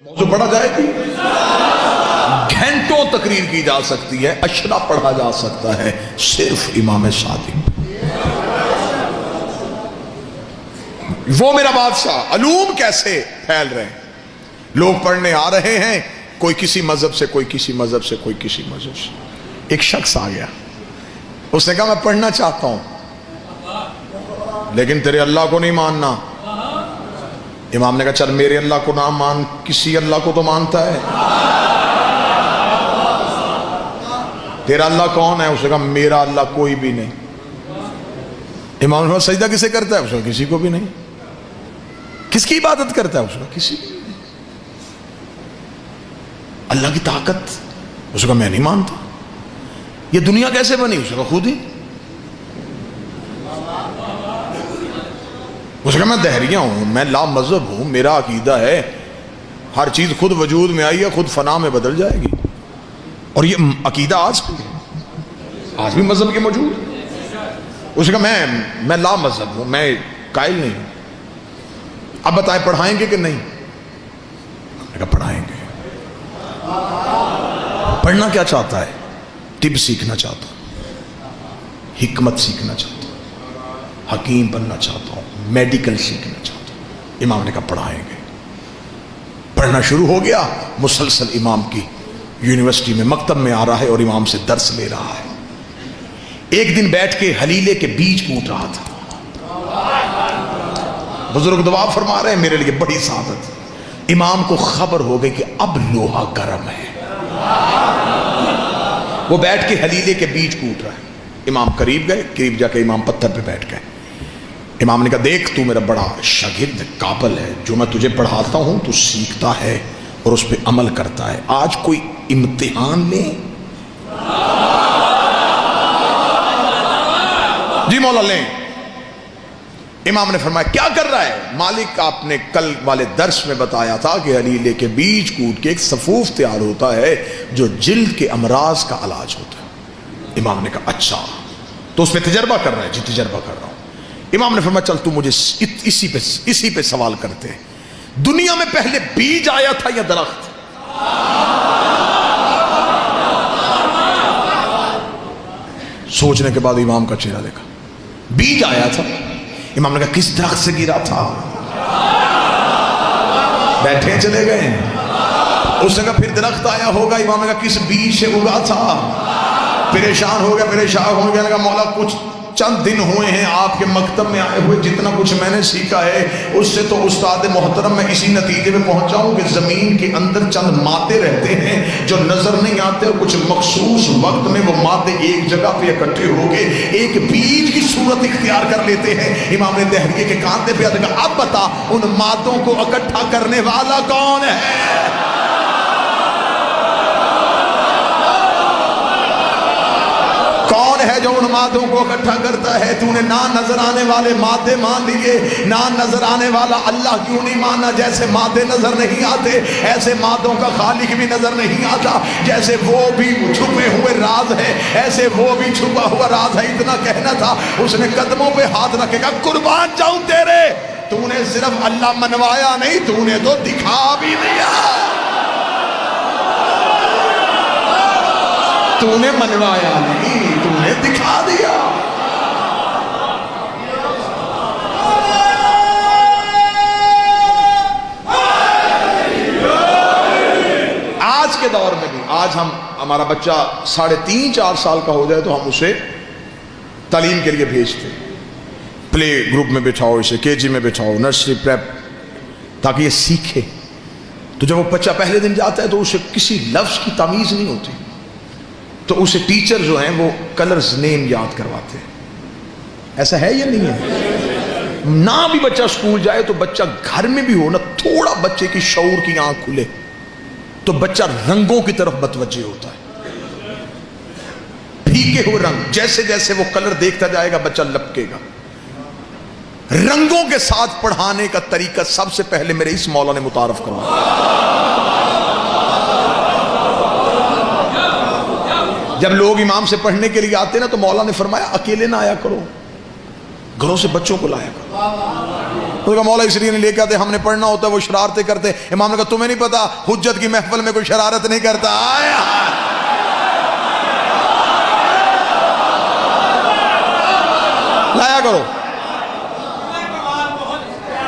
موضوع پڑھا جائے گی، گھنٹوں تقریر کی جا سکتی ہے، اشرا پڑھا جا سکتا ہے صرف امام صادق۔ وہ میرا بادشاہ، علوم کیسے پھیل رہے ہیں، لوگ پڑھنے آ رہے ہیں، کوئی کسی مذہب سے، کوئی کسی مذہب سے، کوئی کسی مذہب سے۔ ایک شخص آ گیا، اس نے کہا میں پڑھنا چاہتا ہوں لیکن تیرے اللہ کو نہیں ماننا۔ امام نے کہا چل میرے اللہ کو نہ مان، کسی اللہ کو تو مانتا ہے، تیرا اللہ کون ہے؟ اس نے کہا میرا اللہ کوئی بھی نہیں۔ امام نے کہا سجدہ کسے کرتا ہے؟ اس نے کہا کسی کو بھی نہیں۔ کس کی عبادت کرتا ہے؟ اس نے کہا کسی کو بھی نہیں۔ اللہ کی طاقت؟ اس نے کہا میں نہیں مانتا۔ یہ دنیا کیسے بنی؟ اس نے کہا خود ہی۔ اس نے کہا میں دہریہ ہوں، میں لا مذہب ہوں، میرا عقیدہ ہے ہر چیز خود وجود میں آئی ہے، خود فنا میں بدل جائے گی، اور یہ عقیدہ آج بھی ہے، آج بھی مذہب کے موجود ہے۔ اس نے کہا میں لا مذہب ہوں، میں قائل نہیں ہوں۔ اب بتائیں پڑھائیں گے کہ نہیں؟ میں نے کہا پڑھائیں گے۔ پڑھنا کیا چاہتا ہے؟ طب سیکھنا چاہتا ہوں، حکمت سیکھنا چاہتا ہوں، حکیم بننا چاہتا ہوں، میڈیکل سیکھنا چاہتا ہوں۔ امام نے کہا پڑھائیں گے۔ پڑھنا شروع ہو گیا، مسلسل امام کی یونیورسٹی میں مکتب میں آ رہا ہے اور امام سے درس لے رہا ہے۔ ایک دن بیٹھ کے حلیلے کے بیج کوٹ رہا تھا۔ بزرگ دعا فرما رہے ہیں میرے لیے بڑی سعادت۔ امام کو خبر ہو گئی کہ اب لوہا گرم ہے، وہ بیٹھ کے حلیلے کے بیج کوٹ رہا ہے۔ امام قریب گئے، قریب جا کے امام پتھر پہ بیٹھ گئے۔ امام نے کہا دیکھ تو میرا بڑا شاگرد قابل ہے، جو میں تجھے پڑھاتا ہوں تو سیکھتا ہے اور اس پہ عمل کرتا ہے، آج کوئی امتحان لے؟ جی مولا لیں۔ امام نے فرمایا کیا کر رہا ہے؟ مالک آپ نے کل والے درس میں بتایا تھا کہ حلیلے کے بیج کوٹ کے ایک صفوف تیار ہوتا ہے جو جلد کے امراض کا علاج ہوتا ہے۔ امام نے کہا اچھا، تو اس پہ تجربہ کر رہا ہے؟ جی تجربہ کر رہا ہوں۔ امام نے فرمایا چل تو مجھے اسی پہ سوال کرتے ہیں، دنیا میں پہلے بیج آیا تھا یا درخت؟ سوچنے کے بعد امام کا چہرہ دیکھا، بیج آیا تھا۔ امام نے کہا کس درخت سے گرا تھا؟ بیٹھے چلے گئے۔ اس نے کہا پھر درخت آیا ہوگا۔ امام نے کہا کس بیج سے اگا تھا؟ پریشان ہو گیا، پریشان ہو گیا، نے کہا مولا کچھ چند دن ہوئے ہیں آپ کے مکتب میں آئے ہوئے، جتنا کچھ میں نے سیکھا ہے اس سے تو استاد محترم میں اسی نتیجے میں پہنچا ہوں کہ زمین کے اندر چند مادے رہتے ہیں جو نظر نہیں آتے، اور کچھ مخصوص وقت میں وہ مادے ایک جگہ پہ اکٹھے ہو کے ایک بیج کی صورت اختیار کر لیتے ہیں۔ امام نے دہریے کے کاندھے پہ کہا اب بتا ان مادوں کو اکٹھا کرنے والا کون ہے؟ کون ہے جو ان مادوں کو اکٹھا کرتا ہے؟ تو نے نہ نظر آنے والے مادے مان لیے، نہ نظر آنے والا اللہ کیوں نہیں مانا؟ جیسے مادے نظر نہیں آتے ایسے مادوں کا خالق بھی نظر نہیں آتا، جیسے وہ بھی چھپے ہوئے راز ہے ایسے وہ بھی چھپا ہوا راز ہے۔ اتنا کہنا تھا، اس نے قدموں پہ ہاتھ رکھے گا قربان جاؤں تیرے، تو نے صرف اللہ منوایا نہیں، تو نے تو دکھا بھی دیا، تو نے منوایا نہیں، تو نے دکھا دیا۔ آج کے دور میں بھی، آج ہمارا بچہ 3.5-4 سال کا ہو جائے تو ہم اسے تعلیم کے لیے بھیجتے ہیں، پلے گروپ میں بٹھاؤ، اسے KG میں بٹھاؤ، نرسری پریپ، تاکہ یہ سیکھے۔ تو جب وہ بچہ پہلے دن جاتا ہے تو اسے کسی لفظ کی تمیز نہیں ہوتی، تو اسے ٹیچر جو ہیں وہ کلرز نیم یاد کرواتے ہیں۔ ایسا ہے یا نہیں ہے؟ نہ بھی بچہ اسکول جائے تو بچہ گھر میں بھی ہو نا، تھوڑا بچے کی شعور کی آنکھ کھلے تو بچہ رنگوں کی طرف متوجہ ہوتا ہے، پھیکے ہوئے رنگ، جیسے جیسے وہ کلر دیکھتا جائے گا بچہ لپکے گا۔ رنگوں کے ساتھ پڑھانے کا طریقہ سب سے پہلے میرے اس مولا نے متعارف کروایا۔ جب لوگ امام سے پڑھنے کے لیے آتے نا تو مولا نے فرمایا اکیلے نہ آیا کرو، گھروں سے بچوں کو لایا کرو۔ کہا مولا اس لیے نہیں لے کے آتے، ہم نے پڑھنا ہوتا ہے، وہ شرارتیں کرتے. امام نے کہا تمہیں نہیں پتا حجت کی محفل میں کوئی شرارت نہیں کرتا. آیا لایا کرو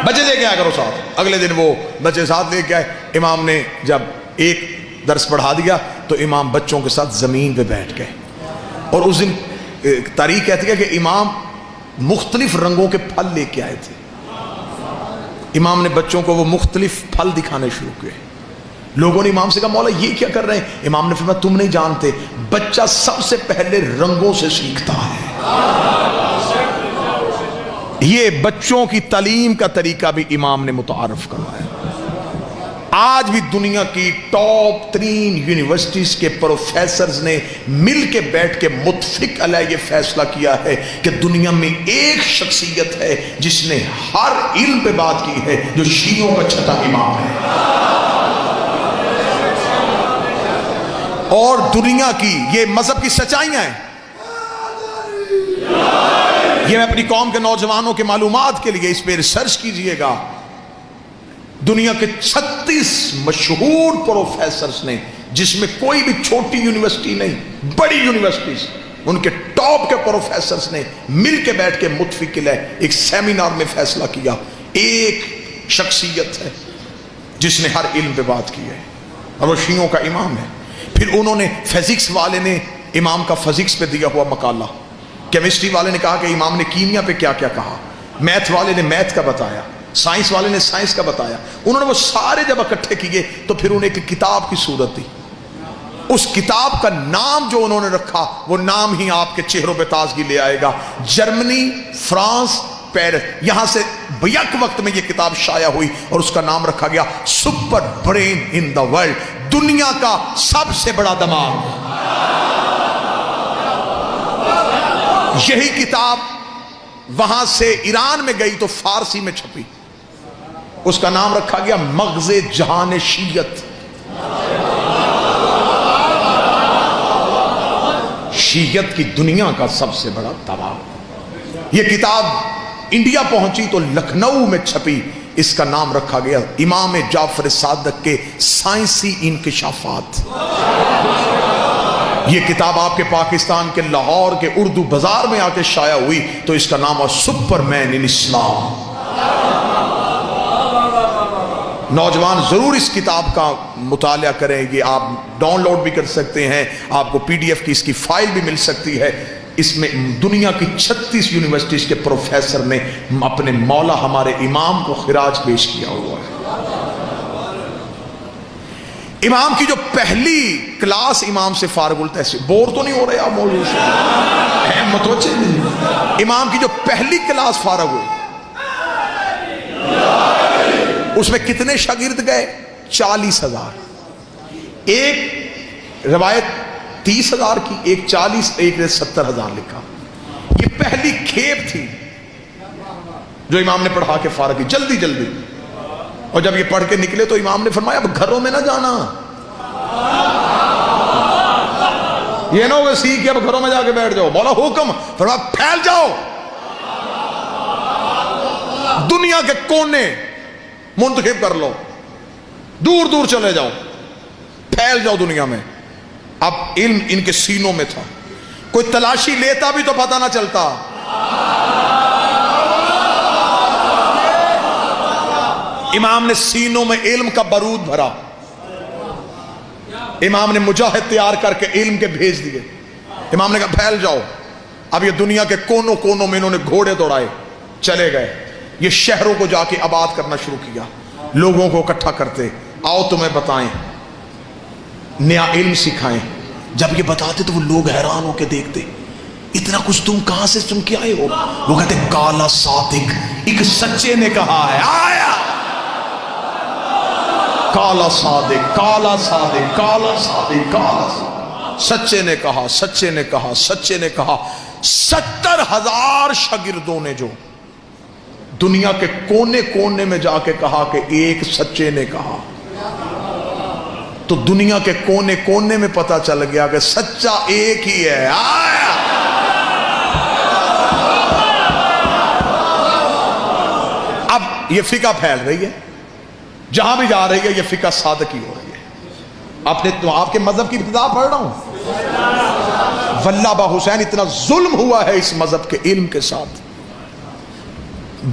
بچے لے کے آیا کرو ساتھ. اگلے دن وہ بچے ساتھ لے کے آئے. امام نے جب ایک درس پڑھا دیا تو امام بچوں کے ساتھ زمین پہ بیٹھ گئے. اور اس دن تاریخ کہتی ہے کہ امام مختلف رنگوں کے پھل لے کے آئے تھے. امام نے بچوں کو وہ مختلف پھل دکھانے شروع کیے. لوگوں نے امام سے کہا مولا یہ کیا کر رہے ہیں؟ امام نے فرمایا تم نہیں جانتے، بچہ سب سے پہلے رنگوں سے سیکھتا ہے. یہ بچوں کی تعلیم کا طریقہ بھی امام نے متعارف کروایا. آج بھی دنیا کی ٹاپ ترین یونیورسٹیز کے پروفیسرز نے مل کے بیٹھ کے متفق علیہ یہ فیصلہ کیا ہے کہ دنیا میں ایک شخصیت ہے جس نے ہر علم پہ بات کی ہے، جو شیعوں کا چھٹا امام ہے. اور دنیا کی یہ مذہب کی سچائیاں ہیں. یہ میں اپنی قوم کے نوجوانوں کے معلومات کے لیے اس پہ ریسرچ کیجئے گا. دنیا کے 36 مشہور پروفیسرز نے، جس میں کوئی بھی چھوٹی یونیورسٹی نہیں، بڑی یونیورسٹیز، ان کے ٹاپ کے پروفیسرز نے مل کے بیٹھ کے متفق علیہ ایک سیمینار میں فیصلہ کیا ایک شخصیت ہے جس نے ہر علم پہ بات کی ہے اور وہ شیعوں کا امام ہے. پھر انہوں نے فزکس والے نے امام کا فزکس پہ دیا ہوا مقالہ، کیمسٹری والے نے کہا کہ امام نے کیمیا پہ کیا کیا کہا، میتھ والے نے میتھ کا بتایا، سائنس والے نے سائنس کا بتایا. انہوں نے وہ سارے جب اکٹھے کیے تو پھر انہیں ایک کتاب کی صورت دی. اس کتاب کا نام جو انہوں نے رکھا وہ نام ہی آپ کے چہروں پہ تازگی لے آئے گا. جرمنی، فرانس، پیرس، یہاں سے بیک وقت میں یہ کتاب شائع ہوئی اور اس کا نام رکھا گیا super brain in the world, دنیا کا سب سے بڑا دماغ. یہی کتاب وہاں سے ایران میں گئی تو فارسی میں چھپی. اس کا نام رکھا گیا مغز جہان شیعت. شیعت کی دنیا کا سب سے بڑا دماغ. یہ کتاب انڈیا پہنچی تو لکھنؤ میں چھپی. اس کا نام رکھا گیا امام جعفر صادق کے سائنسی انکشافات. یہ کتاب آپ کے پاکستان کے لاہور کے اردو بازار میں آ کے شائع ہوئی تو اس کا نام ہے سپر مین ان اسلام. نوجوان ضرور اس کتاب کا مطالعہ کریں. یہ آپ ڈاؤن لوڈ بھی کر سکتے ہیں، آپ کو پی ڈی ایف کی اس کی فائل بھی مل سکتی ہے. اس میں دنیا کی 36 یونیورسٹیز کے پروفیسر نے اپنے مولا ہمارے امام کو خراج پیش کیا ہوا ہے. امام کی جو پہلی کلاس امام سے فارغ التحصیل، بور تو نہیں ہو رہے آپ موضوع سے؟ متوجہ نہیں. امام کی جو پہلی کلاس فارغ ہوئی اس میں کتنے شاگرد گئے؟ 40,000. ایک روایت 30,000 کی، ایک 40، ایک نے 70,000 لکھا. یہ پہلی کھیپ تھی جو امام نے پڑھا کے فارغ کی جلدی جلدی. اور جب یہ پڑھ کے نکلے تو امام نے فرمایا اب گھروں میں نہ جانا. یہ نہ ہوگا سیکھ کے اب گھروں میں جا کے بیٹھ جاؤ. مولا حکم فرمایا پھیل جاؤ، دنیا کے کونے منتخب کر لو، دور دور چلے جاؤ، پھیل جاؤ دنیا میں. اب علم ان کے سینوں میں تھا. کوئی تلاشی لیتا بھی تو پتہ نہ چلتا. امام نے سینوں میں علم کا بارود بھرا. امام نے مجاہد تیار کر کے علم کے بھیج دیے. امام نے کہا پھیل جاؤ. اب یہ دنیا کے کونوں کونوں میں انہوں نے گھوڑے دوڑائے، چلے گئے. یہ شہروں کو جا کے آباد کرنا شروع کیا، لوگوں کو اکٹھا کرتے، آؤ تمہیں بتائیں، نیا علم سکھائیں. جب یہ بتاتے تو وہ لوگ حیران ہو کے دیکھتے، اتنا کچھ تم کہاں سے سن کے آئے ہو؟ وہ کہتے کالا صادق، ایک سچے نے کہا ہے. آیا کالا صادق، کالا صادق، کالا صادق، کالا صادق. سچے نے کہا، سچے نے کہا، سچے نے کہا. 70,000 شاگردوں نے جو دنیا کے کونے کونے میں جا کے کہا کہ ایک سچے نے کہا، تو دنیا کے کونے کونے میں پتا چل گیا کہ سچا ایک ہی ہے. آیا اب یہ فقہ پھیل رہی ہے، جہاں بھی جا رہی ہے یہ فقہ صادقی ہو رہی ہے. آپ کے مذہب کی ابتدا پڑھ رہا ہوں. واللہ با حسین اتنا ظلم ہوا ہے اس مذہب کے علم کے ساتھ.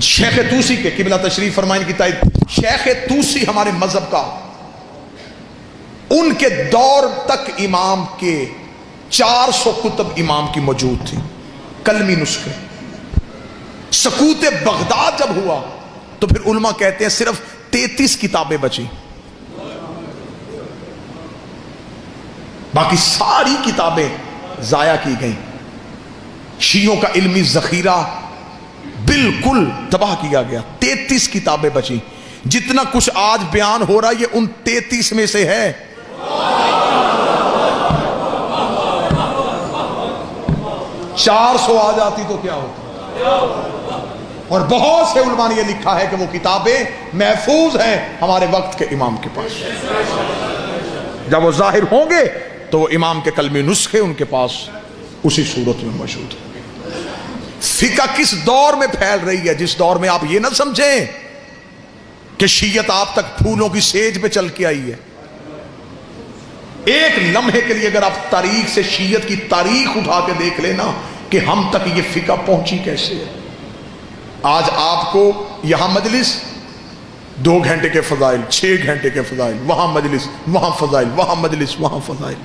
شیخ توسی کے قبلہ تشریف فرمائیں کی تائید، شیخ توسی ہمارے مذہب کا، ان کے دور تک امام کے 400 کتب امام کی موجود تھی، کلمی نسخے. سقوط بغداد جب ہوا تو پھر علماء کہتے ہیں صرف 33 کتابیں بچی، باقی ساری کتابیں ضائع کی گئیں. شیعوں کا علمی ذخیرہ بالکل تباہ کیا گیا. 33 کتابیں بچی. جتنا کچھ آج بیان ہو رہا ہے یہ ان 33 میں سے ہے. چار 100 آ جاتی تو کیا ہوتا. اور بہت سے علماء نے یہ لکھا ہے کہ وہ کتابیں محفوظ ہیں ہمارے وقت کے امام کے پاس. جب وہ ظاہر ہوں گے تو وہ امام کے کلمی نسخے ان کے پاس اسی صورت میں موجود ہیں. فقہ کس دور میں پھیل رہی ہے؟ جس دور میں آپ یہ نہ سمجھیں کہ شیعت آپ تک پھولوں کی سیج پہ چل کے آئی ہے. ایک لمحے کے لیے اگر آپ تاریخ سے شیعت کی تاریخ اٹھا کے دیکھ لینا کہ ہم تک یہ فقہ پہنچی کیسے ہے. آج آپ کو یہاں مجلس 2 گھنٹے کے فضائل، 6 گھنٹے کے فضائل، وہاں مجلس، وہاں فضائل، وہاں مجلس، وہاں فضائل.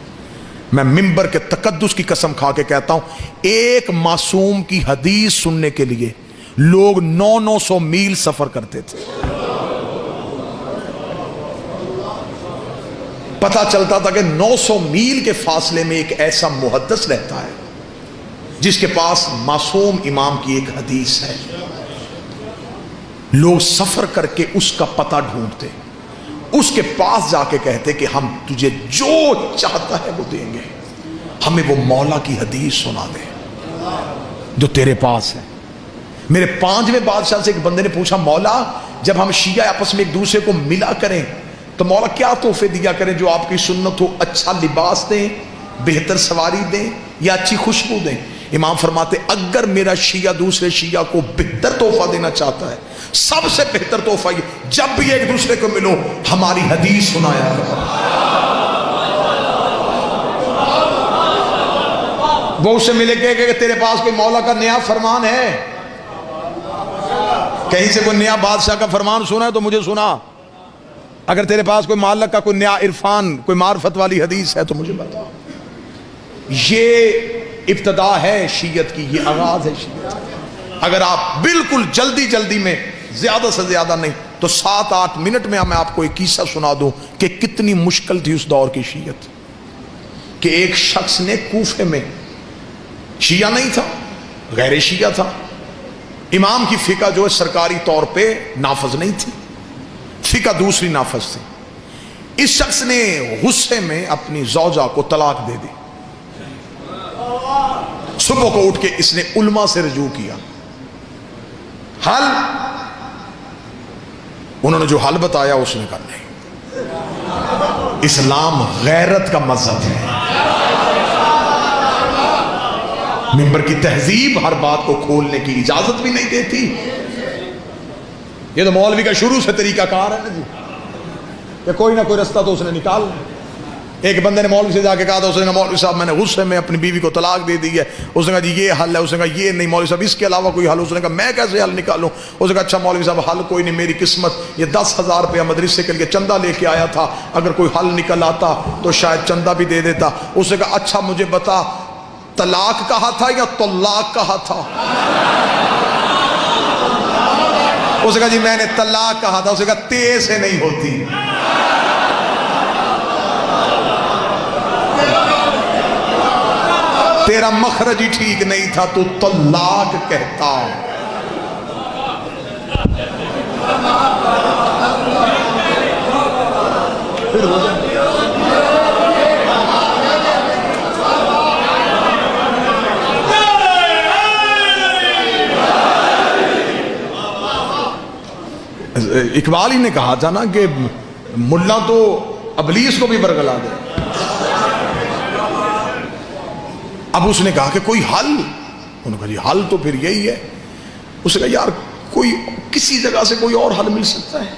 میں منبر کے تقدس کی قسم کھا کے کہتا ہوں ایک معصوم کی حدیث سننے کے لیے لوگ 900 میل سفر کرتے تھے. پتہ چلتا تھا کہ 900 میل کے فاصلے میں ایک ایسا محدث رہتا ہے جس کے پاس معصوم امام کی ایک حدیث ہے. لوگ سفر کر کے اس کا پتہ ڈھونڈتے، اس کے پاس جا کے کہتے کہ ہم تجھے جو چاہتا ہے وہ دیں گے، ہمیں وہ مولا کی حدیث سنا دے جو تیرے پاس ہے. میرے 5ویں بادشاہ سے ایک بندے نے پوچھا مولا جب ہم شیعہ آپس میں ایک دوسرے کو ملا کریں تو مولا کیا تحفے دیا کریں جو آپ کی سنت ہو؟ اچھا لباس دیں، بہتر سواری دیں یا اچھی خوشبو دیں؟ امام فرماتے اگر میرا شیعہ دوسرے شیعہ کو بہتر تحفہ دینا چاہتا ہے سب سے بہتر تحفہ یہ جب بھی ایک دوسرے کو ملو ہماری حدیث سنایا کرو. وہ اسے ملے کہ تیرے پاس کوئی مولا کا نیا فرمان ہے، کہیں سے کوئی نیا بادشاہ کا فرمان سنا ہے تو مجھے سنا. اگر تیرے پاس کوئی معلق کا کوئی نیا عرفان، کوئی معرفت والی حدیث ہے تو مجھے بتا. یہ ابتدا ہے شیعت کی، یہ آغاز ہے شیعت کی. اگر آپ بالکل جلدی میں زیادہ سے زیادہ نہیں تو 7-8 منٹ میں میں آپ کو ایک قصہ سنا دوں کہ کتنی مشکل تھی اس دور کی شیعت. کہ ایک شخص نے کوفے میں، شیعہ نہیں تھا، غیر شیعہ تھا، امام کی فقہ جو ہے سرکاری طور پہ نافذ نہیں تھی، فقہ دوسری نافذ تھی. اس شخص نے غصے میں اپنی زوجہ کو طلاق دے دی. صبح کو اٹھ کے اس نے علماء سے رجوع کیا. حل انہوں نے جو حل بتایا اس نے کہا نہیں، اسلام غیرت کا مذہب ہے. منبر کی تہذیب ہر بات کو کھولنے کی اجازت بھی نہیں دیتی. یہ تو مولوی کا شروع سے طریقہ کار ہے نا جی، کہ کوئی نہ کوئی رستہ تو اس نے نکال. ایک بندے نے مولوی سے جا کے کہا تھا، اس نے کہا مولوی صاحب میں نے غصے میں اپنی بیوی کو طلاق دے دی ہے. اس نے کہا جی یہ حل ہے. اس نے کہا یہ نہیں مولوی صاحب اس کے علاوہ کوئی حل. اس نے کہا میں کیسے حل نکالوں؟ اس نے کہا اچھا مولوی صاحب حل کوئی نہیں، میری قسمت یہ 10,000 روپیہ مدرسے کے لیے چندہ لے کے آیا تھا، اگر کوئی حل نکل آتا تو شاید چندہ بھی دے دیتا. اس نے کہا اچھا مجھے بتا طلاق کہا تھا یا طلاق کہا تھا؟ اس نے کہا جی میں نے طلاق کہا تھا. اس نے کہا تے سے نہیں ہوتی، تیرا مخرج ہی ٹھیک نہیں تھا، تو طلاق کہتا. اقبال ہی نے کہا تھا نا کہ ملا تو ابلیس کو بھی برگلا دے. اب اس نے کہا کہ کوئی حل؟ انہوں نے کہا جی حل تو پھر یہی ہے. اس نے کہا یار کوئی کسی جگہ سے کوئی اور حل مل سکتا ہے؟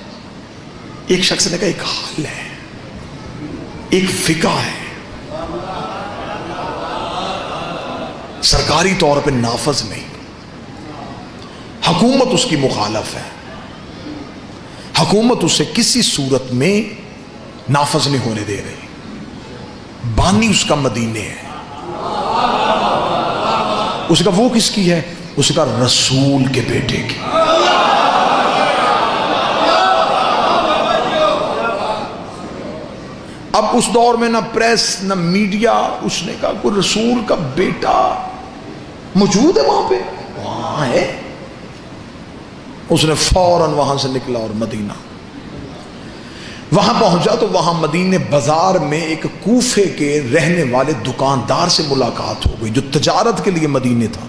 ایک شخص نے کہا ایک حل ہے، ایک فقہ ہے، سرکاری طور پہ نافذ نہیں، حکومت اس کی مخالف ہے، حکومت اسے کسی صورت میں نافذ نہیں ہونے دے رہی، بانی اس کا مدینے ہے۔ اس کا وہ کس کی ہے؟ اس کا رسول کے بیٹے کی۔ اب اس دور میں نہ پریس نہ میڈیا، اس نے کہا کوئی رسول کا بیٹا موجود ہے وہاں پہ؟ وہاں ہے۔ اس نے فوراً وہاں سے نکلا اور مدینہ وہاں پہنچا تو وہاں مدینے بازار میں ایک کوفے کے رہنے والے دکاندار سے ملاقات ہو گئی جو تجارت کے لیے مدینے تھا۔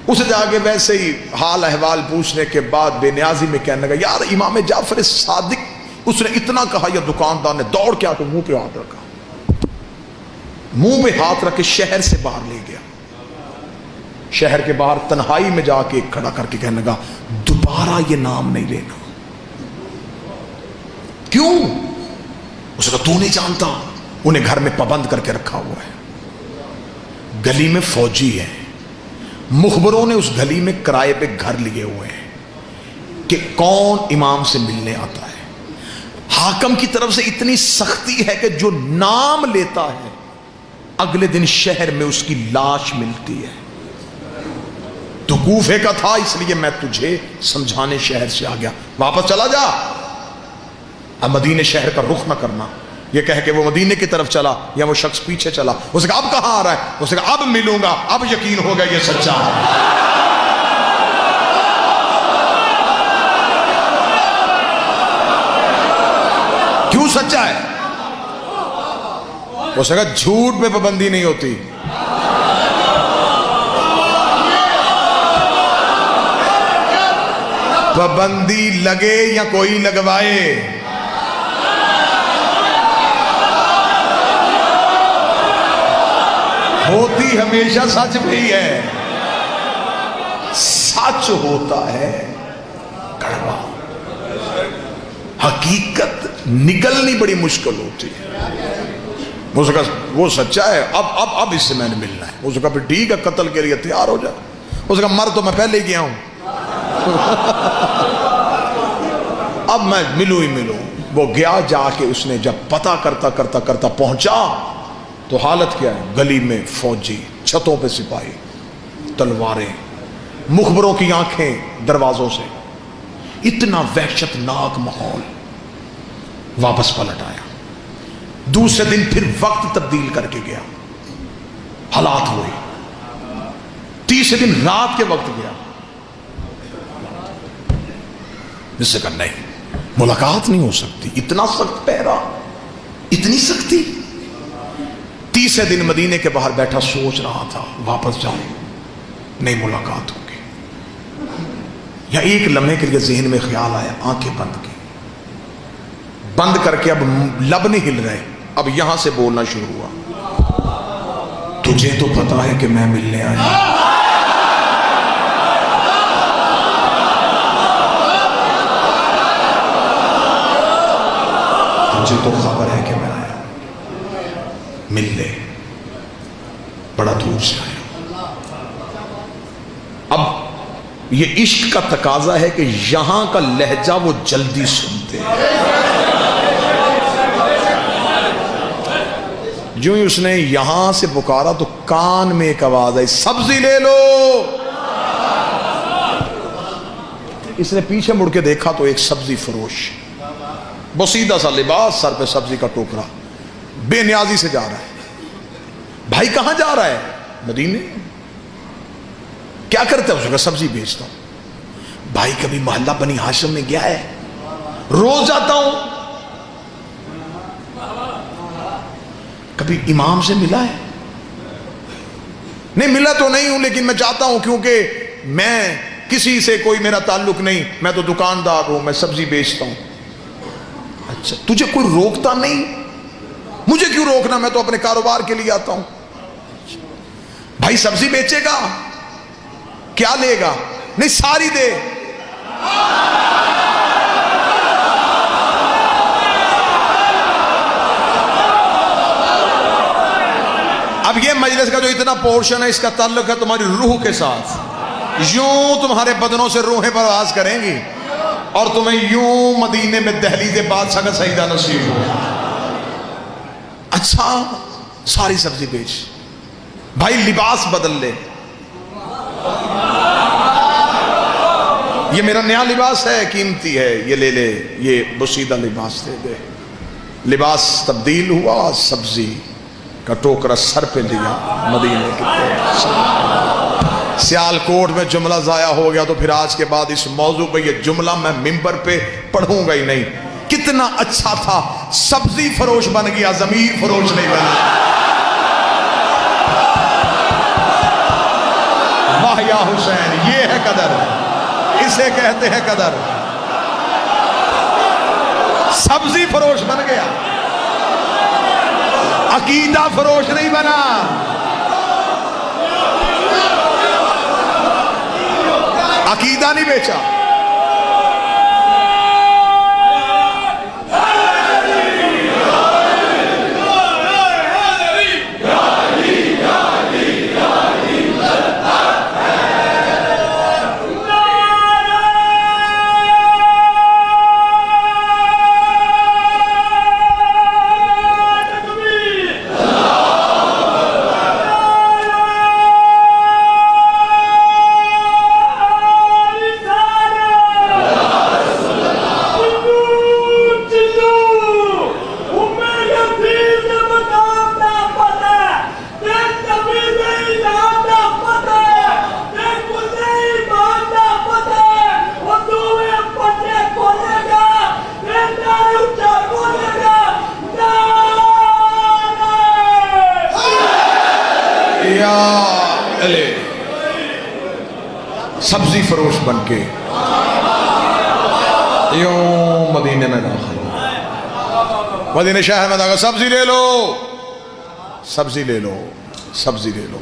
اسے جا کے ویسے ہی حال احوال پوچھنے کے بعد بے نیازی میں کہنے لگا یار امام جعفر صادق، اس نے اتنا کہا، یا دکاندار نے دوڑ کے آ کے منہ پہ ہاتھ رکھا، منہ پہ ہاتھ رکھ کے شہر سے باہر لے گیا۔ شہر کے باہر تنہائی میں جا کے کھڑا کر کے کہنے لگا دوبارہ یہ نام نہیں لینا۔ کیوں؟ اس نے کہا تو نہیں جانتا، انہیں گھر میں پابند کر کے رکھا ہوا ہے، گلی میں فوجی ہے، مخبروں نے اس گلی میں کرائے پہ گھر لیے ہوئے ہیں کہ کون امام سے ملنے آتا ہے۔ حاکم کی طرف سے اتنی سختی ہے کہ جو نام لیتا ہے اگلے دن شہر میں اس کی لاش ملتی ہے۔ تو کوفے کا تھا، اس لیے میں تجھے سمجھانے شہر سے آ گیا، واپس چلا جا، اب مدینے شہر کا رخ نہ کرنا۔ یہ کہہ کے وہ مدینے کی طرف چلا، یا وہ شخص پیچھے چلا۔ اس نے کہا اب کہاں آ رہا ہے؟ اس نے کہا اب ملوں گا، اب یقین ہوگا یہ سچا ہے۔ کیوں سچا ہے؟ اس نے کہا جھوٹ میں پابندی نہیں ہوتی، پابندی لگے یا کوئی لگوائے، ہوتی ہمیشہ سچ پہ ہی ہے۔ سچ ہوتا ہے کڑوا، حقیقت نکلنی بڑی مشکل ہوتی ہے۔ اس کا وہ سچا ہے، اب اس سے میں نے ملنا ہے۔ اس کا پھر ٹھیک ہے، قتل کے لیے تیار ہو جائے۔ اس کا مر تو میں پہلے ہی گیا ہوں، اب میں ملوں ہی ملوں۔ وہ گیا، جا کے اس نے جب پتہ کرتا کرتا کرتا پہنچا تو حالت کیا ہے؟ گلی میں فوجی، چھتوں پہ سپاہی، تلواریں، مخبروں کی آنکھیں دروازوں سے، اتنا وحشت ناک ماحول۔ واپس پلٹ آیا، دوسرے دن پھر وقت تبدیل کر کے گیا، حالات ہوئے، تیسرے دن رات کے وقت گیا، جس سے کہا نہیں ملاقات نہیں ہو سکتی، اتنا سخت پہرا، اتنی سختی۔ تیسرے دن مدینے کے باہر بیٹھا سوچ رہا تھا واپس جاؤں، نہیں ملاقات ہوگی، یا ایک لمحے کے لیے ذہن میں خیال آیا، آنکھیں بند کی، بند کر کے اب لب نہیں ہل رہے، اب یہاں سے بولنا شروع ہوا، تجھے تو پتا ہے کہ میں ملنے آیا، تجھے تو خبر ہے کہ میں آیا، مل لے، بڑا دور سے آیا۔ اب یہ عشق کا تقاضا ہے کہ یہاں کا لہجہ وہ جلدی سنتے ہیں۔ جو ہی اس نے یہاں سے پکارا تو کان میں ایک آواز آئی، سبزی لے لو۔ اس نے پیچھے مڑ کے دیکھا تو ایک سبزی فروش، بسیدہ سا لباس، سر پہ سبزی کا ٹوکرا، بے نیازی سے جا رہا ہے۔ بھائی کہاں جا رہا ہے؟ مدینے۔ کیا کرتا ہے؟ اس کا سبزی بیچتا ہوں۔ بھائی کبھی محلہ بنی ہاشم میں گیا ہے؟ روز جاتا ہوں۔ کبھی امام سے ملا ہے؟ نہیں ملا تو نہیں ہوں، لیکن میں چاہتا ہوں، کیونکہ میں کسی سے کوئی میرا تعلق نہیں، میں تو دکاندار ہوں، میں سبزی بیچتا ہوں۔ اچھا تجھے کوئی روکتا نہیں؟ مجھے کیوں روکنا، میں تو اپنے کاروبار کے لیے آتا ہوں۔ بھائی سبزی بیچے گا؟ کیا لے گا؟ نہیں ساری دے۔ اب یہ مجلس کا جو اتنا پورشن ہے اس کا تعلق ہے تمہاری روح کے ساتھ. یوں تمہارے بدنوں سے روحیں پرواز کریں گی اور تمہیں یوں مدینے میں دہلیز بادشاہ کا سجدہ نصیب ہو. اچھا ساری سبزی بیچ بھائی، لباس بدل لے. یہ میرا نیا لباس ہے، قیمتی ہے، یہ لے لے، یہ بسیدہ لباس دے دے. لباس تبدیل ہوا، سبزی کا ٹوکرا سر پہ لیا. مدینے کے سیال کوٹ میں جملہ ضائع ہو گیا تو پھر آج کے بعد اس موضوع پہ یہ جملہ میں ممبر پہ پڑھوں گا ہی نہیں. کتنا اچھا تھا، سبزی فروش بن گیا، ضمیر فروش نہیں بنا. واہ یا حسین، یہ ہے قدر، اسے کہتے ہیں قدر. سبزی فروش بن گیا، عقیدہ فروش نہیں بنا. عقیدہ نہیں بیچا. سبزی فروش بن کے یوں مدینے میں داخل ہو. مدینے شہر میں داخل، سبزی لے لو، سبزی لے لو، سبزی لے لو.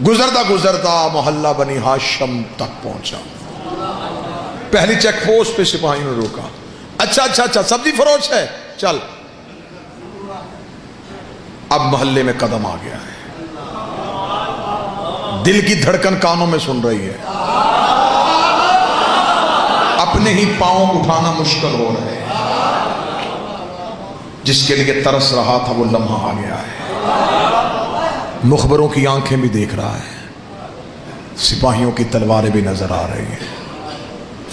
گزرتا گزرتا محلہ بنی ہاشم تک پہنچا. پہلی چیک پوسٹ پہ سپاہیوں نے روکا. اچھا اچھا اچھا سبزی فروش ہے، چل. اب محلے میں قدم آ گیا ہے، دل کی دھڑکن کانوں میں سن رہی ہے، اپنے ہی پاؤں اٹھانا مشکل ہو رہا ہے. جس کے لیے ترس رہا تھا وہ لمحہ آ گیا ہے. مخبروں کی آنکھیں بھی دیکھ رہا ہے، سپاہیوں کی تلواریں بھی نظر آ رہی ہیں،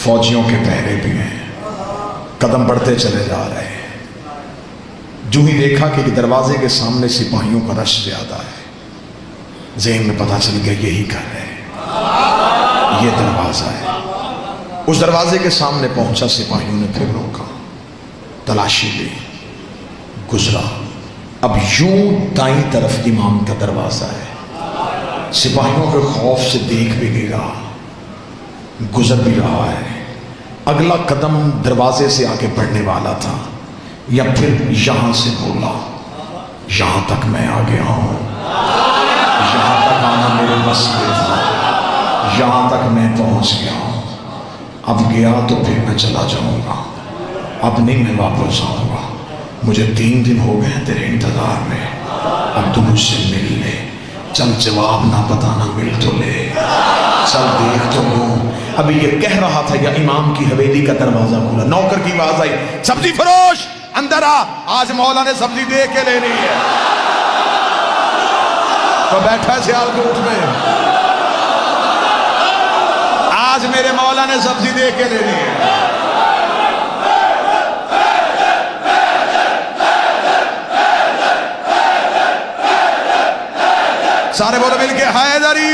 فوجیوں کے پہرے بھی ہیں. قدم بڑھتے چلے جا رہے ہیں. جو ہی دیکھا کہ دروازے کے سامنے سپاہیوں کا رش زیادہ ہے، ذہن میں پتہ چل گیا یہی گھر ہے، یہ دروازہ ہے. اس دروازے کے سامنے پہنچا، سپاہیوں نے پھر روکا، تلاشی لی، گزرا. اب یوں دائیں طرف امام کا دروازہ ہے. سپاہیوں کے خوف سے دیکھ بھی نہیں رہا، گزر بھی رہا ہے. اگلا قدم دروازے سے آگے بڑھنے والا تھا، یا پھر یہاں سے بولا یہاں تک میں آ گیا ہوں، یہاں تک آنا میرے بس میں تھا، یہاں تک میں پہنچ گیا ہوں. اب گیا تو پھر میں چلا جاؤں گا، اب نہیں میں واپس آؤں گا. مجھے 3 دن ہو گئے ہیں تیرے انتظار میں، اب تو مجھ سے مل لے. چل جواب نہ بتانا، مل تو لے، چل دیکھ تو لوں. ابھی یہ کہہ رہا تھا یا امام کی حویلی کا دروازہ کھلا، نوکر کی آواز آئی، سبزی فروش اندر آ، آج مولا نے سبزی دے کے لینی ہے. تو بیٹھا سیال کوٹ میں، آج میرے مولا نے سبزی دے کے لینی ہے. سارے بولو مل کے حیدری.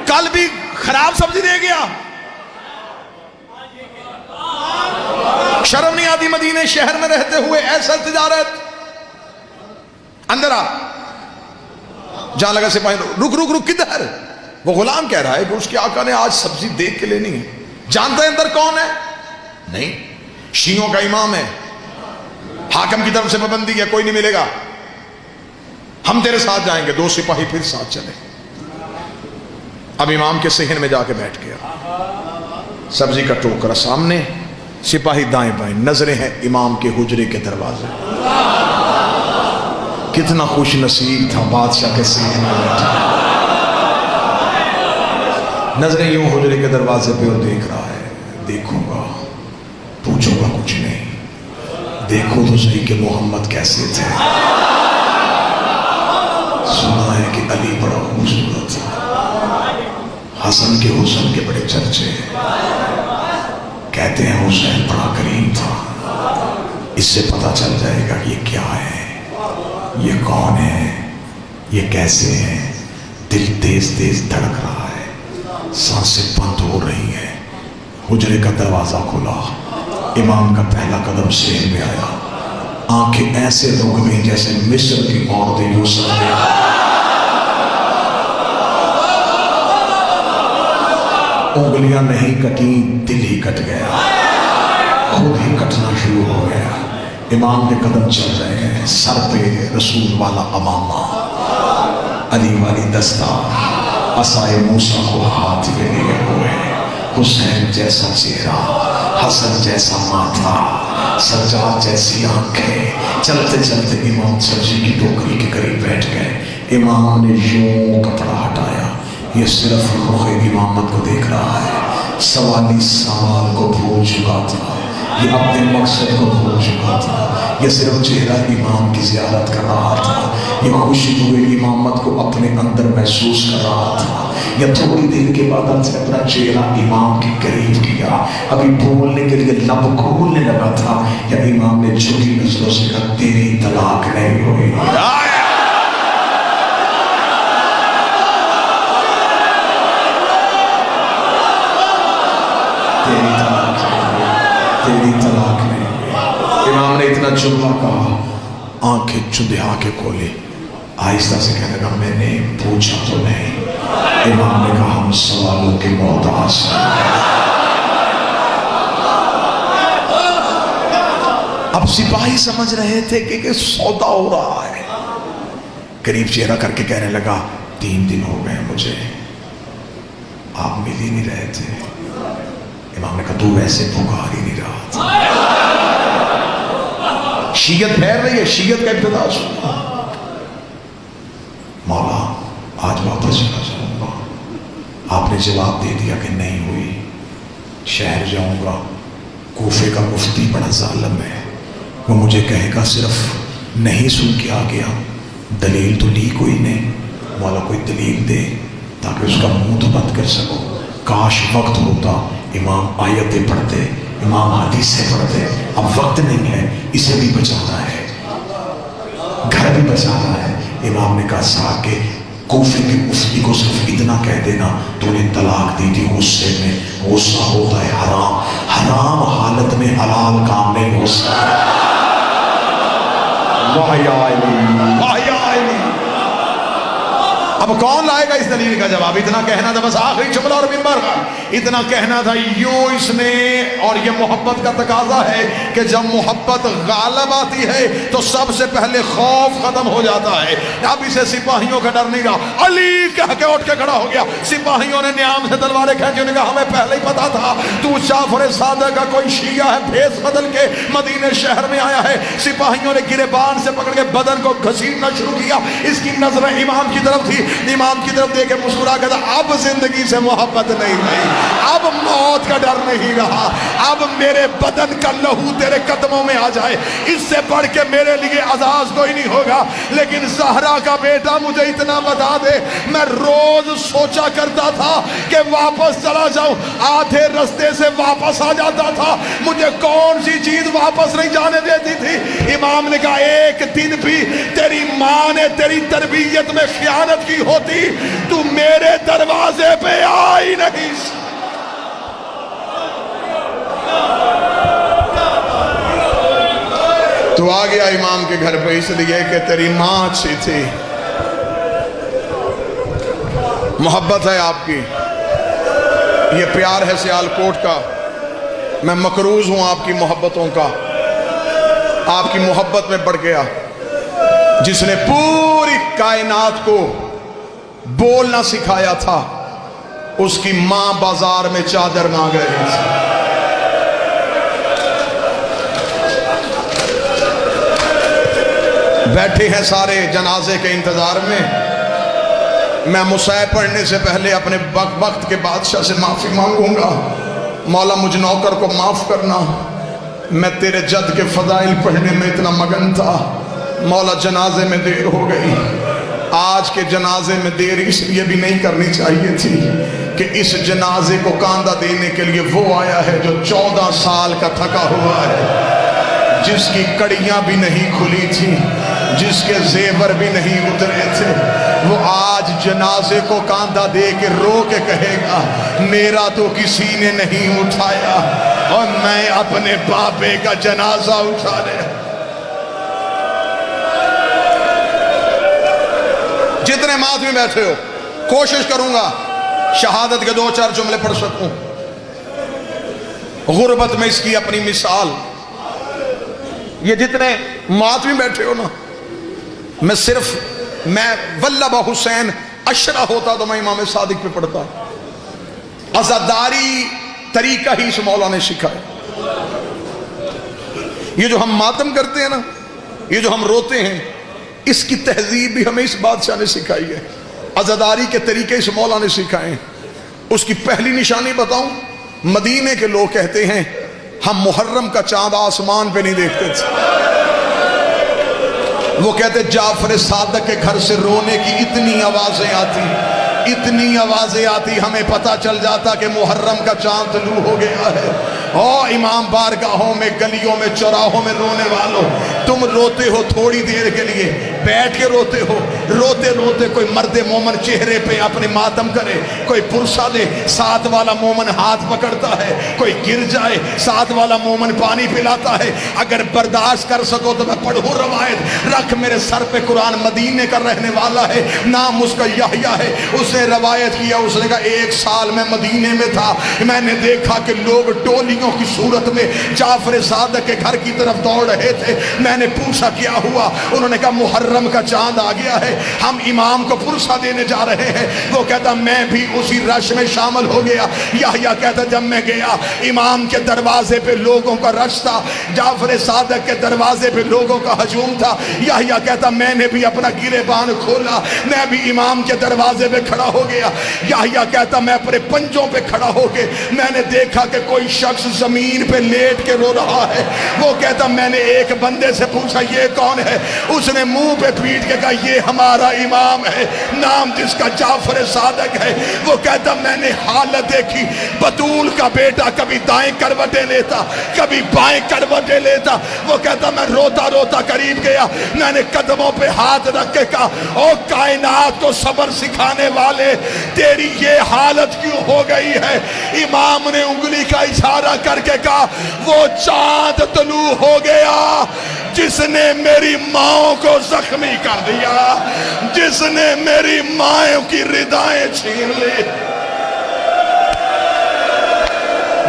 کل بھی خراب سبزی دے گیا، شرم نہیں آتی مدینے شہر میں رہتے ہوئے ایسا تجارت. اندر آ. جہاں لگا سپاہی، رک رک رک کدھر؟ وہ غلام کہہ رہا ہے کہ اس کے آقا نے آج سبزی دیکھ کے لینی ہے. جانتا ہے اندر کون ہے؟ نہیں. شیعوں کا امام ہے، حاکم کی طرف سے پابندی ہے، کوئی نہیں ملے گا، ہم تیرے ساتھ جائیں گے. 2 سپاہی پھر ساتھ چلے. اب امام کے صحن میں جا کے بیٹھ گیا. سبزی کا ٹوکرا سامنے، سپاہی دائیں بائیں، نظریں ہیں امام کے حجرے کے دروازے۔ کتنا خوش نصیب تھا بادشاہ کے سینے میں بیٹھا، نظریں یوں حجرے کے دروازے پہ اور دیکھ رہا ہے۔ دیکھوں گا، پوچھوں گا کچھ نہیں، دیکھو تو صحیح کہ محمد کیسے تھے۔ سنا ہے کہ علی بڑا خوبصورت تھا، حسن کے حسن کے بڑے چرچے، کہتے ہیں حسین بڑا کریم تھا۔ اس سے پتہ چل جائے گا کہ یہ کیا ہے، یہ کون ہے، یہ کیسے ہیں۔ دل تیز تیز دھڑک رہا ہے، سانسیں بند ہو رہی ہیں۔ حجرے کا دروازہ کھلا، امام کا پہلا قدم سین میں آیا، آنکھیں ایسے رک گئیں جیسے مصر کی عورتیں یوسف نے۔ انگلیاں نہیں کٹیں، دل ہی کٹ گیا، خود ہی کٹنا شروع ہو گیا۔ امام کے قدم چل رہے ہیں، سر پہ رسول والا امامہ، علی والی دستار، عصائے موسیٰ کو ہاتھ میں لیے ہوئے، حسین جیسا چہرہ، حسن جیسا ماتھا، سجاد جیسی آنکھیں۔ چلتے چلتے امام سبزی کی ٹوکری کے قریب بیٹھ گئے۔ امام نے یوں کپڑا ہٹایا، یہ صرف رخ امامت کو دیکھ رہا ہے، سوالی سوال کو بھول چکا تھا، یہ اپنے مقصد کو بھول چکا تھا، یہ صرف چہرہ امام کی زیارت کر رہا تھا، یہ خوشبو امامت کو اپنے اندر محسوس کر رہا تھا۔ یا تھوڑی دیر کے بعد ہم سے اپنا چہرہ امام کے قریب کیا، ابھی بولنے کے لیے لب کھولنے لگا تھا، یا امام نے جھکی نظروں سے کہا تیری طلاق نہیں ہوئی۔ تیری طلاق نہیں ہوئی۔ امام نے اتنا جملہ کہا، آنکھیں چندھا کے کھولے، آہستہ سے کہنے لگا میں نے پوچھا تو نہیں۔ امام نے کہا ہم سوالوں کے محتاج ہیں۔ اب سپاہی سمجھ رہے تھے کہ سودا ہو رہا ہے، قریب چہرہ کر کے کہنے لگا 3 دن ہو گئے مجھے، آپ مل ہی نہیں رہے تھے۔ امام نے کہا تو ویسے پکار ہی نہیں رہا تھا۔ شیعت پھیل رہی ہے، شیعت کا ابتدا سنا، مولا آج واپس چلا جاؤں گا۔ آپ نے جواب دے دیا کہ نہیں ہوئی، شہر جاؤں گا، کوفے کا مفتی بڑا ظالم ہے، وہ مجھے کہے گا صرف نہیں سن کے آ گیا، دلیل تو لی کوئی نہیں، مولا کوئی دلیل دے تاکہ اس کا منہ تو بند کر سکو۔ کاش وقت ہوتا، امام آیتیں پڑھتے، امام حدیثیں پڑھتے، اب وقت نہیں ہے، اسے بھی بچانا ہے، گھر بھی بچانا ہے۔ امام نے کہا صاحب کہ کوفے کے مفتی کو صرف اتنا کہہ دینا تو نے طلاق دی تھی، غصے میں، غصہ ہوتا ہے حرام، حرام حالت میں حلال کام نہیں ہو سکتا۔ واہ یا علی، واہ یا علی۔ اب کون لائے گا اس دلیل کا جواب؟ اتنا کہنا تھا بس، آخری جملہ اور منبر کا اتنا کہنا تھا یوں اس نے۔ اور یہ محبت کا تقاضا ہے کہ جب محبت غالب آتی ہے تو سب سے پہلے خوف ختم ہو جاتا ہے۔ اب اسے سپاہیوں کا ڈر نہیں رہا، علی کہہ کے اٹھ کے کھڑا ہو گیا۔ سپاہیوں نے نیام سے تلواریں کھینچی، انہوں نے کہا ہمیں پہلے ہی پتا تھا تو جعفر صادق کا کوئی شیعہ ہے، بھیس بدل کے مدینے شہر میں آیا ہے۔ سپاہیوں نے گریبان سے پکڑ کے بدن کو گھسیٹنا شروع کیا، اس کی نظریں امام کی طرف تھی، امام کی طرف دیکھ کے مسکرا کے کہا اب زندگی سے محبت نہیں رہی، اب موت کا ڈر نہیں رہا، اب میرے بدن کا لہو تیرے قدموں میں آ جائے، اس سے بڑھ کے میرے لیے عزاز کوئی نہیں ہوگا۔ لیکن زہرا کا بیٹا مجھے اتنا بتا دے، میں روز سوچا کرتا تھا کہ واپس چلا جاؤں، آدھے رستے سے واپس آ جاتا تھا، مجھے کون سی چیز واپس نہیں جانے دیتی تھی؟ امام نے کہا ایک دن بھی تیری ماں نے تیری تربیت میں خیانت کی ہوتی تو میرے دروازے پہ آئی نہیں۔ تو آ گیا امام کے گھر پہ اس لیے کہ تیری ماں اچھی تھی، محبت ہے آپ کی، یہ پیار ہے سیالکوٹ کا، میں مقروض ہوں آپ کی محبتوں کا۔ آپ کی محبت میں بڑھ گیا، جس نے پوری کائنات کو بولنا سکھایا تھا، اس کی ماں بازار میں چادر مانگ رہی تھی. بیٹھے ہیں سارے جنازے کے انتظار میں. میں مصیب پڑھنے سے پہلے اپنے وقت کے بادشاہ سے معافی مانگوں گا. مولا مجھ نوکر کو معاف کرنا، میں تیرے جد کے فضائل پڑھنے میں اتنا مگن تھا. مولا جنازے میں دیر ہو گئی. آج کے جنازے میں دیر اس لیے بھی نہیں کرنی چاہیے تھی کہ اس جنازے کو کاندھا دینے کے لیے وہ آیا ہے جو 14 سال کا تھکا ہوا ہے، جس کی کڑیاں بھی نہیں کھلی تھی، جس کے زیور بھی نہیں اترے تھے. وہ آج جنازے کو کاندھا دے کے رو کے کہے گا میرا تو کسی نے نہیں اٹھایا اور میں اپنے بابے کا جنازہ اٹھا رہا. جتنے مات میں بیٹھے ہو کوشش کروں گا شہادت کے 2-4 جملے پڑھ سکوں. غربت میں اس کی اپنی مثال. یہ جتنے مات میں بیٹھے ہو نا، میں ولبہ حسین اشرا ہوتا تو میں امام صادق پہ پڑھتا. عزاداری طریقہ ہی اس مولا نے سکھایا. یہ جو ہم ماتم کرتے ہیں نا، یہ جو ہم روتے ہیں، اس کی تہذیب بھی ہمیں اس بادشاہ نے سکھائی ہے. عزاداری کے طریقے اس مولا نے سکھائے ہیں. اس کی پہلی نشانی بتاؤں، مدینے کے لوگ کہتے ہیں ہم محرم کا چاند آسمان پہ نہیں دیکھتے تھے. وہ کہتے جعفر صادق کے گھر سے رونے کی اتنی آوازیں آتی ہمیں پتہ چل جاتا کہ محرم کا چاند طلوع ہو گیا ہے. امام بارگاہوں میں، گلیوں میں، چوراہوں میں رونے والوں، تم روتے ہو تھوڑی دیر کے لیے، بیٹھ کے روتے ہو. روتے روتے کوئی مرد مومن چہرے پہ اپنے ماتم کرے، کوئی پرسا دے، ساتھ والا مومن ہاتھ پکڑتا ہے، کوئی گر جائے، ساتھ والا مومن پانی پلاتا ہے. اگر برداشت کر سکو تو میں پڑھوں روایت. رکھ میرے سر پہ قرآن، مدینے کا رہنے والا ہے، نام اس کا یحییٰ ہے. اس نے روایت کیا، اس نے کہا 1 سال میں مدینے میں تھا، میں نے دیکھا کہ لوگ ٹولیوں کی صورت میں جعفر صادق کے گھر کی طرف دوڑ رہے تھے. میں نے پوچھا کیا ہوا؟ انہوں نے کہا محرم کا چاند آ گیا ہے، ہم امام کو پرسہ دینے جا رہے ہیں. وہ کہتا میں بھی اسی رش میں شامل ہو گیا. یحییٰ کہتا جب میں گیا، امام کے دروازے پہ لوگوں کا رش تھا، جعفر صادق کے دروازے پہ لوگوں کا ہجوم تھا. یحییٰ کہتا میں نے بھی اپنا گریبان کھولا، میں بھی امام کے دروازے پہ کھڑا ہو گیا. یحییٰ کہتا میں اپنے پنجوں پہ کھڑا ہو کے میں نے دیکھا کہ کوئی شخص زمین پہ لیٹ کے رو رہا ہے. وہ کہتا میں نے ایک بندے سے پوچھا یہ کون ہے؟ اس نے منہ پہ پیٹ کے کہا یہ ہمارا امام ہے، نام جس کا جعفر صادق ہے. وہ کہتا میں نے حالت دیکھی، بطول کا بیٹا کبھی دائیں کروٹیں لیتا، کبھی بائیں کروٹیں لیتا. وہ کہتا میں روتا روتا قریب گیا، میں نے قدموں پہ ہاتھ رکھ کے کہا او کائنات کو صبر سکھانے والے، تیری یہ حالت کیوں ہو گئی ہے؟ امام نے انگلی کا اشارہ کر کے کہا وہ چاند طلوع ہو گیا جس نے میری ماں کو زخمی کر دیا، جس نے میری ماں کی ردائیں چھین لی.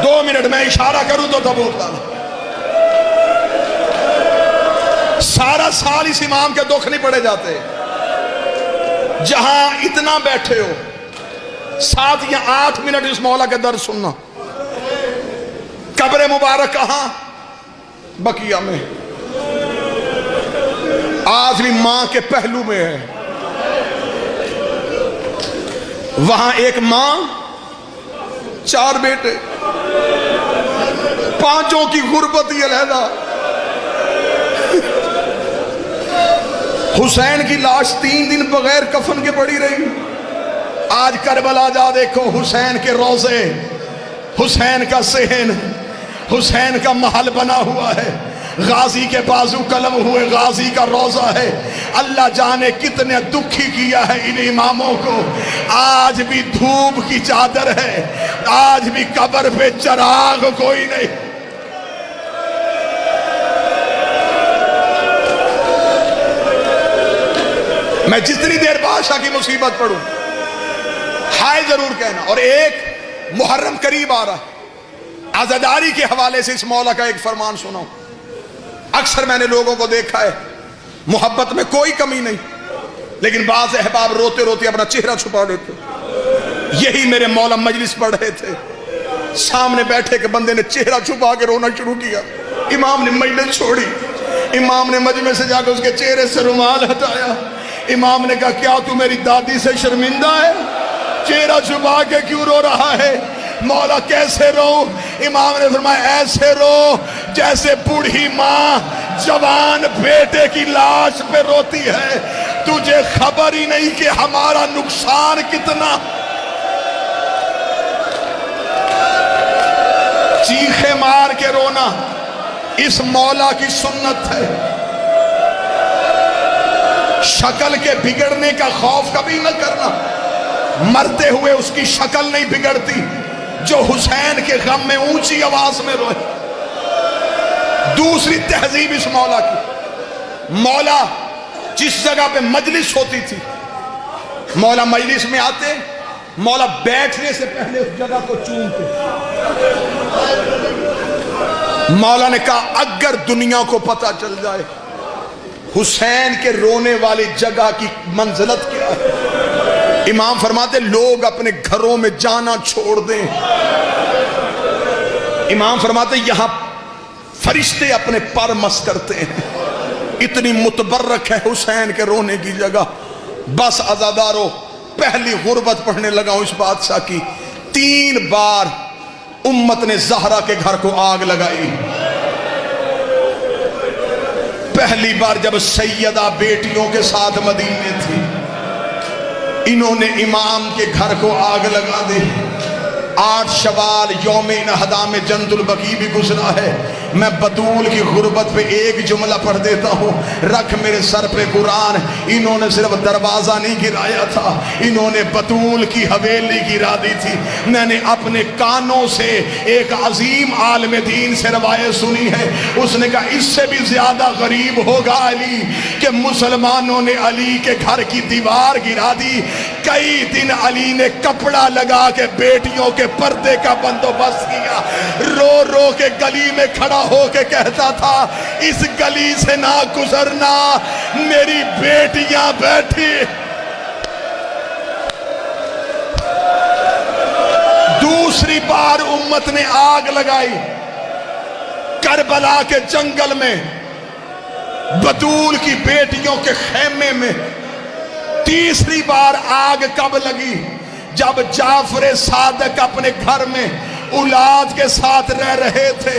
2 منٹ میں اشارہ کروں تو تبوک لانا. سارا سال اس امام کے دکھ نہیں پڑے جاتے. جہاں اتنا بیٹھے ہو، 7 یا 8 منٹ اس مولا کے درد سننا. قبر مبارک کہاں؟ بقیہ میں. آج بھی ماں کے پہلو میں ہے. وہاں ایک ماں، 4 بیٹے، 5 کی غربت ہی علیحدہ. حسین کی لاش 3 دن بغیر کفن کے پڑی رہی. آج کربلا جا دیکھو، حسین کے روزے، حسین کا صحن، حسین کا محل بنا ہوا ہے. غازی کے بازو قلم ہوئے، غازی کا روزہ ہے. اللہ جانے کتنے دکھی کیا ہے ان اماموں کو. آج بھی دھوپ کی چادر ہے، آج بھی قبر پہ چراغ کوئی نہیں. میں جتنی دیر بادشاہ کی مصیبت پڑھوں ہائے ضرور کہنا. اور ایک محرم قریب آ رہا ہے، عزاداری کے حوالے سے اس مولا کا ایک فرمان سناؤں. اکثر میں نے لوگوں کو دیکھا ہے محبت میں کوئی کمی نہیں، لیکن بعض احباب روتے روتے اپنا چہرہ چھپا دیتے. یہی میرے مولا مجلس پڑھ رہے تھے، سامنے بیٹھے کہ بندے نے چہرہ چھپا کے رونا شروع کیا، امام نے مجلس چھوڑی، امام نے مجمع سے جا کے اس کے چہرے سے رومال ہٹایا، امام نے کہا کیا تو میری دادی سے شرمندہ ہے؟ چہرہ چھپا کے کیوں رو رہا ہے؟ مولا کیسے رو؟ امام نے فرمایا ایسے رو جیسے بوڑھی ماں جوان بیٹے کی لاش پہ روتی ہے، تجھے خبر ہی نہیں کہ ہمارا نقصان کتنا۔ چیخے مار کے رونا اس مولا کی سنت ہے۔ شکل کے بگڑنے کا خوف کبھی نہ کرنا، مرتے ہوئے اس کی شکل نہیں بگڑتی جو حسین کے غم میں اونچی آواز میں روئے۔ دوسری تہذیب اس مولا کی، مولا جس جگہ پہ مجلس ہوتی تھی، مولا مجلس میں آتے، مولا بیٹھنے سے پہلے اس جگہ کو چومتے۔ مولا نے کہا اگر دنیا کو پتہ چل جائے حسین کے رونے والی جگہ کی منزلت کیا ہے، امام فرماتے لوگ اپنے گھروں میں جانا چھوڑ دیں۔ امام فرماتے یہاں فرشتے اپنے پر مس کرتے ہیں، اتنی متبرک ہے حسین کے رونے کی جگہ۔ بس عزادارو، پہلی غربت پڑھنے لگا ہوں اس بادشاہ کی، 3 بار امت نے زہرا کے گھر کو آگ لگائی۔ پہلی بار جب سیدہ بیٹیوں کے ساتھ مدینے تھی، انہوں نے امام کے گھر کو آگ لگا دی۔ 8 شوال یوم نہدا میں جنت البقیع بھی گزرا ہے۔ میں بطول کی غربت پہ ایک جملہ پڑھ دیتا ہوں، رکھ میرے سر پہ قرآن۔ انہوں نے صرف دروازہ نہیں گرایا تھا، انہوں نے بطول کی حویلی گرا دی تھی۔ میں نے اپنے کانوں سے ایک عظیم عالم دین سے روایت سنی ہے، اس نے کہا اس سے بھی زیادہ غریب ہوگا علی کہ مسلمانوں نے علی کے گھر کی دیوار گرا دی۔ کئی دن علی نے کپڑا لگا کے بیٹیوں کے پردے کا بندوبست کیا، رو رو کے گلی میں کھڑا ہو کے کہتا تھا اس گلی سے نہ گزرنا، میری بیٹیاں بیٹھی۔ دوسری بار امت نے آگ لگائی کربلا کے جنگل میں، بطول کی بیٹیوں کے خیمے میں۔ تیسری بار آگ کب لگی؟ جب جعفر صادق اپنے گھر میں اولاد کے ساتھ رہ رہے تھے،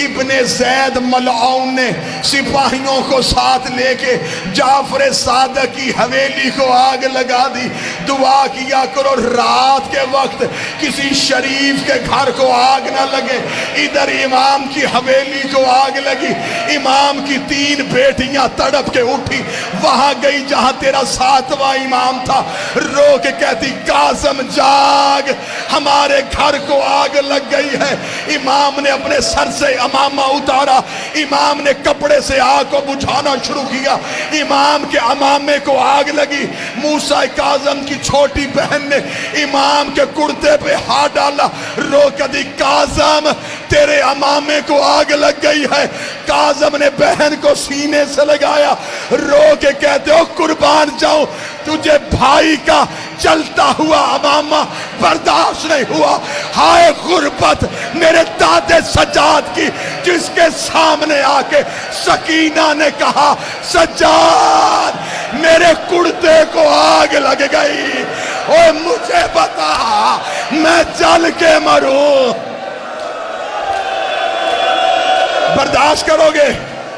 ابن زید ملعون نے سپاہیوں کو ساتھ لے کے جعفر صادق کی حویلی کو آگ لگا دی۔ دعا کیا کرو رات کے وقت کسی شریف کے گھر کو آگ نہ لگے۔ ادھر امام کی حویلی کو آگ لگی، امام کی 3 بیٹیاں تڑپ کے اٹھی، وہاں گئی جہاں تیرا 7واں امام تھا، رو کے کہتی قاسم جاگ، ہمارے گھر کو آگ لگ گئی ہے۔ امام نے اپنے سر سے امامہ اتارا، امام نے کپڑے سے آگ کو بجھانا شروع کیا، امام کے امامے کو آگ لگی۔ موسیٰ کاظم کی چھوٹی بہن نے امام کے کرتے پہ ہاتھ ڈالا، رو کے دی کاظم تیرے امامے کو آگ لگ گئی ہے۔ کاظم نے بہن کو سینے سے لگایا، رو کے کہتے ہو قربان جاؤں، تجھے بھائی کا جلتا ہوا امامہ برداشت نہیں ہوا۔ ہائے غربت میرے دادے سجاد کی، جس کے سامنے آ کے سکینہ نے کہا سجاد میرے کرتے کو آگ لگ گئی، اور مجھے بتا میں جل کے مروں۔ برداشت کرو گے؟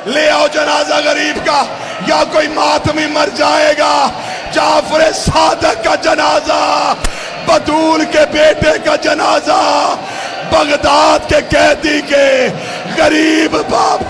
لے آؤ جنازہ غریب کا، یا کوئی ماتمی مر جائے گا۔ جعفر صادق کا جنازہ، بطول کے بیٹے کا جنازہ، بغداد کے قیدی کے غریب باپ